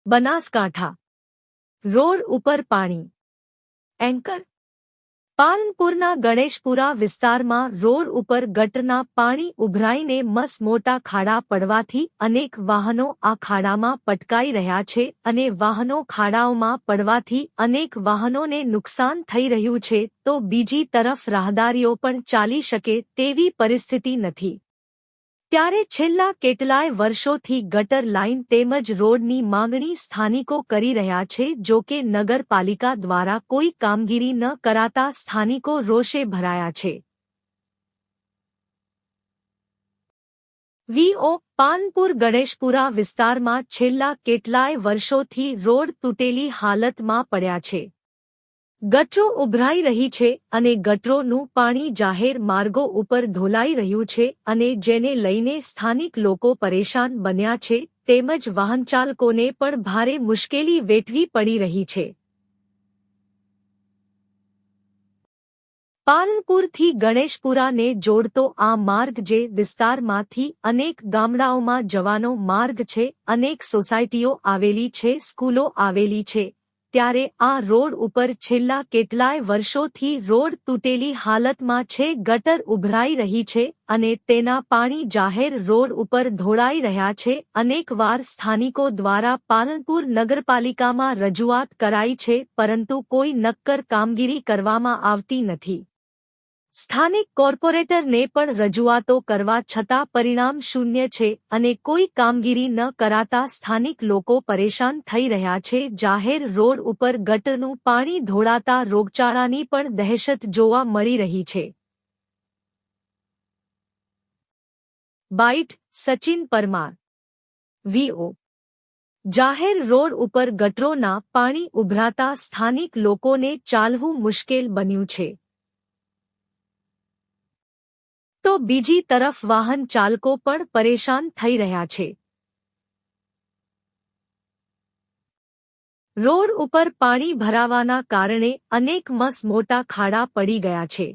Banaskantha road ઉપર પાણી anchor પાલનપુરના Ganeshpura વિસ્તારમાં રોડ ઉપર ગટરના પાણી ઉભરાઈને મસ મોટા ખાડા પડવાથી અનેક વાહનો આ ખાડામાં પટકાઈ રહ્યા છે અને વાહનો ખાડાઓમાં પડવાથી અનેક વાહનોને નુકસાન થઈ રહ્યું છે તો બીજી તરફ રાહદારીઓ પણ ચાલી શકે તેવી પરિસ્થિતિ નથી। ત્યારે છેલ્લા કેટલાય વર્ષોથી ગટર લાઇન તેમજ રોડની માંગણી સ્થાનિકો કરી રહ્યા છે, જો કે નગરપાલિકા દ્વારા કોઈ કામગીરી ન કરાતા સ્થાનિકો રોષે ભરાયા છે। વીઓ પાલનપુર ગણેશપુરા વિસ્તારમાં છેલ્લા કેટલાય વર્ષોથી રોડ તૂટેલી હાલતમાં પડ્યા છે। ગટરો ઉભરાઈ રહી છે અને ગટરોનું પાણી જાહેર માર્ગો ઉપર ઢોલાઈ રહ્યું છે અને જેને લઈને સ્થાનિક લોકો પરેશાન બન્યા છે તેમજ વાહનચાલકોને પણ ભારે મુશ્કેલી વેઠવી પડી રહી છે। પાલનપુરથી ગણેશપુરાને જોડતો આ માર્ગ જે વિસ્તારમાંથી અનેક ગામડાઓમાં જવાનો માર્ગ છે, અનેક સોસાયટીઓ આવેલી છે, સ્કૂલો આવેલી છે, ત્યારે આ રોડ ઉપર છેલ્લા કેટલાય વર્ષોથી રોડ તૂટેલી હાલતમાં છે। ગટર ઉભરાઈ રહી છે અને તેના પાણી જાહેર રોડ ઉપર ઢોળાઈ રહ્યા છે। અનેકવાર સ્થાનિકો દ્વારા પાલનપુર નગરપાલિકામાં રજૂઆત કરાઈ છે, પરંતુ કોઈ નક્કર કામગીરી કરવામાં આવતી નથી। સ્થાનિક કોર્પોરેટરને પણ રજૂઆતો કરવા છતાં પરિણામ શૂન્ય છે અને કોઈ કામગીરી ન કરાતા સ્થાનિક લોકો પરેશાન થઈ રહ્યા છે। જાહેર રોડ ઉપર ગટરનું પાણી ઢોળાતા રોગચાળાની પણ દહેશત જોવા મળી રહી છે। બાઇટ સચિન પરમાર વીઓ જાહેર રોડ ઉપર ગટરોના પાણી ઉભરાતા સ્થાનિક લોકોને ચાલવું મુશ્કેલ બન્યું છે, તો બીજી તરફ વાહન ચાલકો પણ પરેશાન થઈ રહ્યા છે। રોડ ઉપર પાણી ભરાવાના કારણે અનેક મસ મોટા ખાડા પડી ગયા છે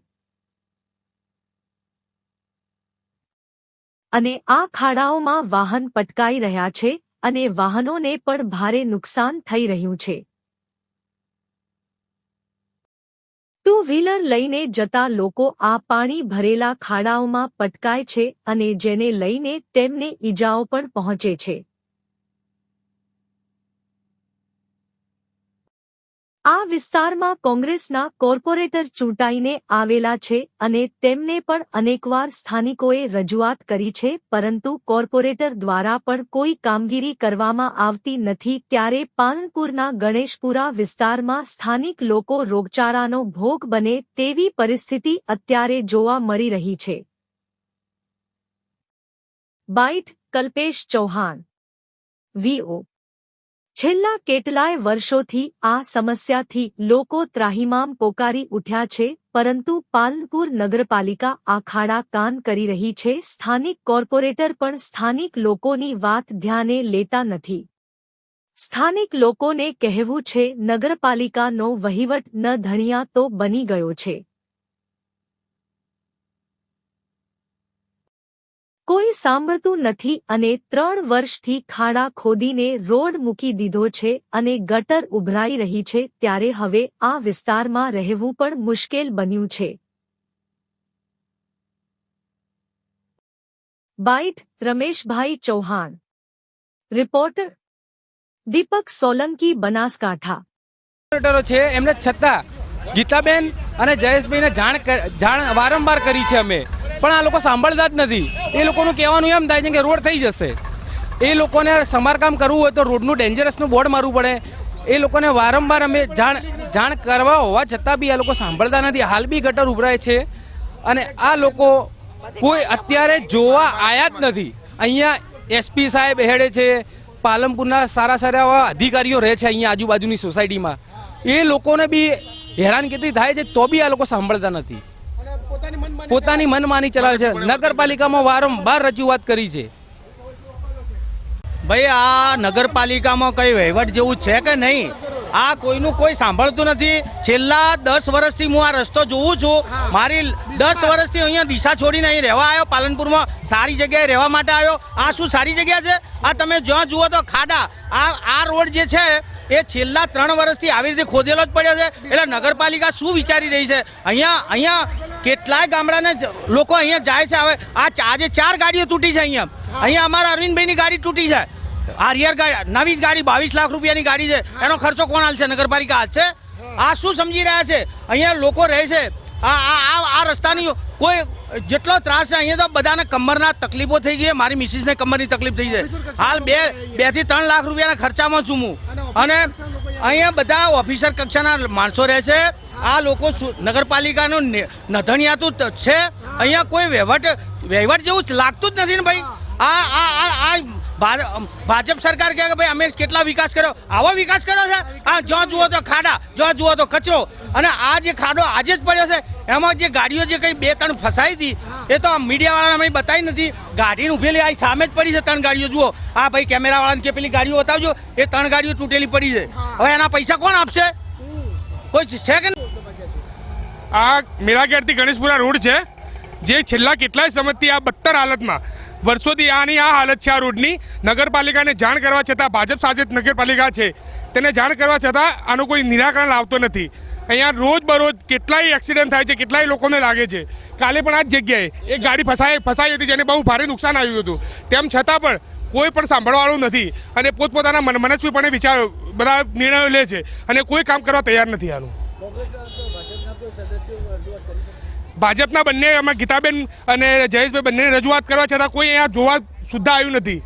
અને આ ખાડાઓમાં વાહન પટકાઈ રહ્યા છે અને વાહનોને પણ ભારે નુકસાન થઈ રહ્યું છે। ટુ વ્હીલર લઈને જતા લોકો આ પાણી ભરેલા ખાડાઓમાં પટકાય છે અને જેને લઈને તેમને ઈજાઓ પણ પહોંચે છે। આ વિસ્તારમાં કોંગ્રેસના કોર્પોરેટર ચૂંટાઈને આવેલા છે અને તેમને પણ અનેકવાર સ્થાનિકોએ રજૂઆત કરી છે, પરંતુ કોર્પોરેટર દ્વારા પણ કોઈ કામગીરી કરવામાં આવતી નથી। ત્યારે પાલનપુરના ગણેશપુરા વિસ્તારમાં સ્થાનિક લોકો રોગચાળાનો ભોગ બને તેવી પરિસ્થિતિ અત્યારે જોવા મળી રહી છે। બાઇટ કલ્પેશ ચૌહાણ વીઓ છેલ્લા કેટલાય વર્ષોથી આ સમસ્યાથી લોકો ત્રાહિમામ પોકારી ઉઠ્યા છે, પરંતુ પાલનપુર નગરપાલિકા આ ખાડા કાન કરી રહી છે। સ્થાનિક કોર્પોરેટર પણ સ્થાનિક લોકોની વાત ધ્યાને લેતા નથી। સ્થાનિક લોકોને કહેવું છે નગરપાલિકાનો વહીવટ ન ધણિયા તો બની ગયો છે। કોઈ સાંભળતું નથી અને 3 વર્ષથી ખાડા ખોદીને રોડ મૂકી દીધો છે અને ગટર ઉભરાઈ રહી છે, ત્યારે હવે આ વિસ્તારમાં રહેવું પણ મુશ્કેલ બન્યું છે। બાઇટ રમેશભાઈ ચૌહાણ રિપોર્ટર દીપક સોલંકી બનાસકાંઠા છે એમને છતાં ગીતાબેન અને જયેશભાઈને જાણ વારંવાર કરી છે અમે, પણ આ લોકો સાંભળતા જ નથી। એ લોકોનું કહેવાનું એમ થાય છે કે રોડ થઈ જશે, એ લોકોને સમારકામ કરવું હોય તો રોડનું ડેન્જરસનું બોર્ડ મારવું પડે। એ લોકોને વારંવાર અમે જાણ કરવા હોવા છતાં બી આ લોકો સાંભળતા નથી। હાલ બી ગટર ઉભરાય છે અને આ લોકો કોઈ અત્યારે જોવા આયા જ નથી। અહીંયા એસપી સાહેબ હેડે છે, પાલનપુરના સારા સારા અધિકારીઓ રહે છે અહીંયા આજુબાજુની સોસાયટીમાં, એ લોકોને બી હેરાનગતિ થાય છે તો બી આ લોકો સાંભળતા નથી, પોતાની મનમાની ચલાવે છે। નગરપાલિકામાં વારંવાર રજૂઆત કરી છે। ભાઈ આ નગરપાલિકામાં કઈ વહીવટ જેવું છે કે નહીં? આ કોઈનું કોઈ સાંભળતું નથી. છેલ્લા 10 વર્ષથી હું આ રસ્તો જોઉં છું. મારી 10 વર્ષથી અહીંયા દિશા છોડીને અહીં રહેવા આવ્યો, પાલનપુરમાં સારી જગ્યાએ રહેવા માટે આવ્યો. આ શું સારી જગ્યા છે? આ તમે જ્યાં જુઓ તો ખાડા. આ રોડ જે છે એ છેલ્લા 3 વર્ષથી આવી રીતે ખોદેલો જ પડ્યો છે. એટલે નગરપાલિકા શું વિચારી રહી છે? અહીંયા કેટલાય ગામડાને લોકો અહીંયા જાય છે. હવે આજે 4 ગાડીઓ તૂટી છે. અહીંયા અમારા અરવિંદભાઈની ગાડી તૂટી છે. આ રિયર ગાડી નવી ગાડી 22 લાખ રૂપિયાની ગાડી છે. એનો ખર્ચો કોણ હાલશે? નગરપાલિકા હાલશે? આ શું સમજી રહ્યા છે? અહીંયા લોકો રહે છે. આ રસ્તાની કોઈ જેટલો ત્રાસ છે અહીંયા તો બધાને કમરના તકલીફો થઈ ગઈ. મારી મિસિસને કમરની તકલીફ થઈ છે. હાલ 2 થી 3 લાખ રૂપિયાના ખર્ચામાં છું હું. અને અહીંયા બધા ઓફિસર કક્ષાના માણસો રહે છે. આ લોકો નગરપાલિકાનું નધણિયાતું છે. અહીંયા કોઈ વહીવટ જેવું લાગતું જ નથી ને ભાઈ. આ ભાજપ સરકાર કહે કે ભાઈ અમે કેટલા વિકાસ કર્યો. આવો વિકાસ કર્યો છે? આ જ્યાં જુઓ તો ખાડા, જ્યાં જુઓ તો કચરો. અને આ જે ખાડો આજે જ પડ્યો છે એમાં જે ગાડીઓ જે કંઈ 2-3 ફસાઈ હતી એ તો મીડિયાવાળાને અમે બતાવી નથી. ગાડીને ઊભેલી આ સામે જ પડી છે 3 ગાડીઓ. જુઓ આ ભાઈ કેમેરાવાળાને કે પેલી ગાડીઓ બતાવજો. એ 3 ગાડીઓ તૂટેલી પડી છે. હવે એના પૈસા કોણ આપશે? કોઈ છે કે આ મેળાગેટથી ગણેશપુરા રોડ છે જે છેલ્લા કેટલાય સમયથી આ બદતર હાલતમાં, વર્ષોથી આની આ હાલત છે આ રોડની. નગરપાલિકાને જાણ કરવા છતાં, ભાજપ શાસિત નગરપાલિકા છે તેને જાણ કરવા છતાં આનું કોઈ નિરાકરણ લાવતો નથી. અહીંયા રોજબરોજ કેટલાય એક્સિડન્ટ થાય છે, કેટલાય લોકોને લાગે છે. કાલે પણ આ જ જગ્યાએ એક ગાડી ફસાઈ હતી જેને બહુ ભારે નુકસાન આવ્યું હતું. તેમ છતાં પણ કોઈ પણ સાંભળવાળું નથી અને પોતપોતાના મનસ્વીપણે બધા નિર્ણયો લે છે અને કોઈ કામ કરવા તૈયાર નથી. આનું ભાજપના બંને એમાં ગીતાબેન અને જયેશભાઈ બંને રજૂઆત કરવા છતાં કોઈ અહીંયા જોવા સુદ્ધા આવ્યું નથી.